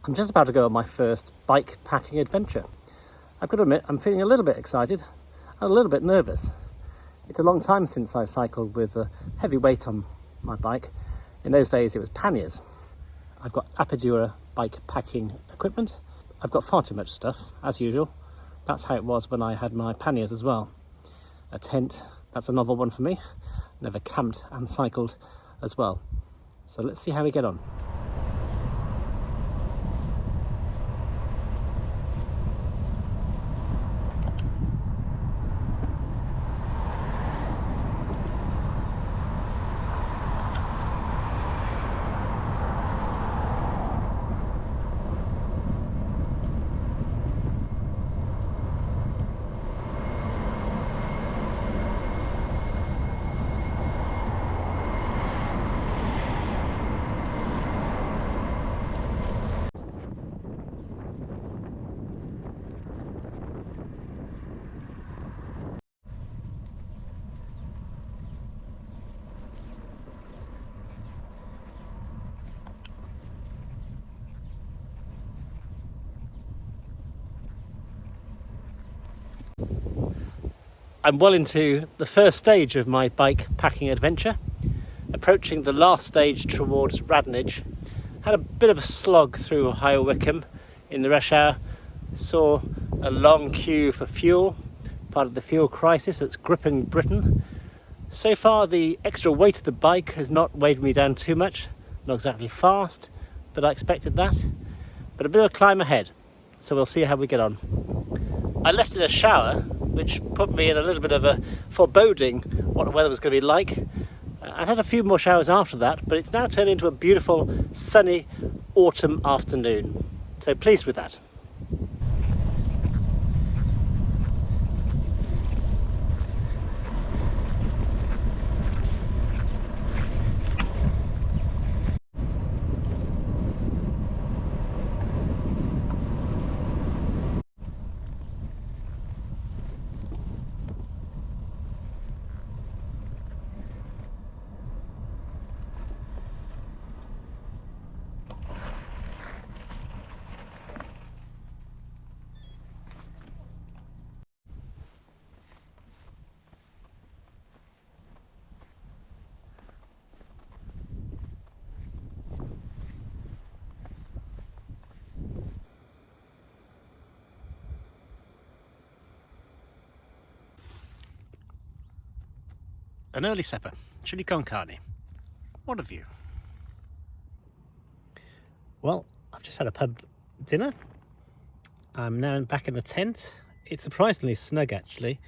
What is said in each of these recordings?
I'm just about to go on my first bike packing adventure. I've got to admit, I'm feeling a little bit excited and a little bit nervous. It's a long time since I've cycled with a heavy weight on my bike. In those days it was panniers. I've got Apidura bike packing equipment. I've got far too much stuff, as usual. That's how it was when I had my panniers as well. A tent, that's a novel one for me. Never camped and cycled as well. So let's see how we get on. I'm well into the first stage of my bike packing adventure, approaching the last stage towards Radnage. Had a bit of a slog through Higher Wycombe in the rush hour, saw a long queue for fuel, part of the fuel crisis that's gripping Britain. So far the extra weight of the bike has not weighed me down too much, not exactly fast, but I expected that. But a bit of a climb ahead, so we'll see how we get on. I left in a shower, which put me in a little bit of a foreboding what the weather was going to be like. I had a few more showers after that, but it's now turned into a beautiful sunny autumn afternoon. So pleased with that. An early supper, chili con carne. What a view. Well, I've just had a pub dinner. I'm now back in the tent. It's surprisingly snug actually.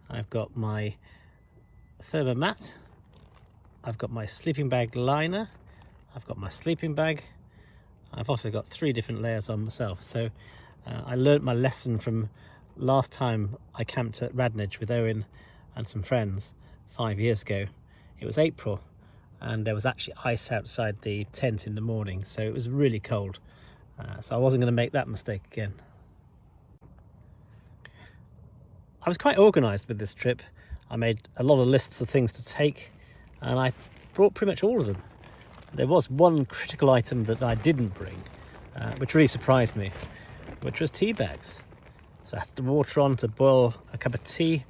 I've got my thermomat, I've got my sleeping bag liner, I've got my sleeping bag. I've also got 3 different layers on myself. So I learnt my lesson from last time I camped at Radnage with Owen and some friends 5 years ago. It was April and there was actually ice outside the tent in the morning, so it was really cold. So I wasn't going to make that mistake again. I was quite organised with this trip. I made a lot of lists of things to take and I brought pretty much all of them. There was one critical item that I didn't bring, which really surprised me, which was tea bags. So I had the water on to boil a cup of tea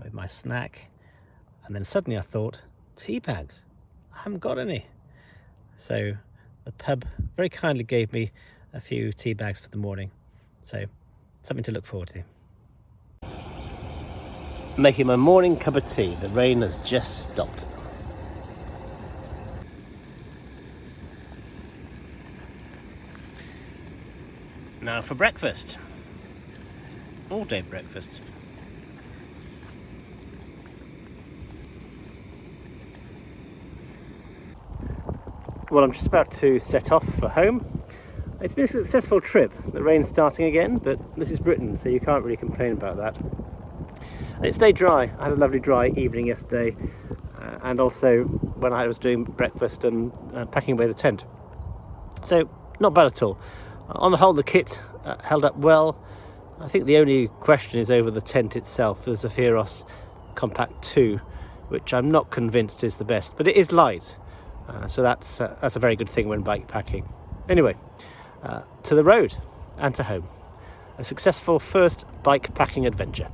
with my snack. And then suddenly I thought, tea bags, I haven't got any. So the pub very kindly gave me a few tea bags for the morning. So something to look forward to. Making my morning cup of tea. The rain has just stopped. Now for breakfast. All day breakfast. Well, I'm just about to set off for home. It's been a successful trip. The rain's starting again, but this is Britain, so you can't really complain about that. And it stayed dry. I had a lovely dry evening yesterday, and also when I was doing breakfast and packing away the tent. So, not bad at all. On the whole, the kit held up well. I think the only question is over the tent itself, the Zephyros Compact 2, which I'm not convinced is the best, but it is light. So that's a very good thing when bike packing. Anyway, to the road and to home. A successful first bike packing adventure.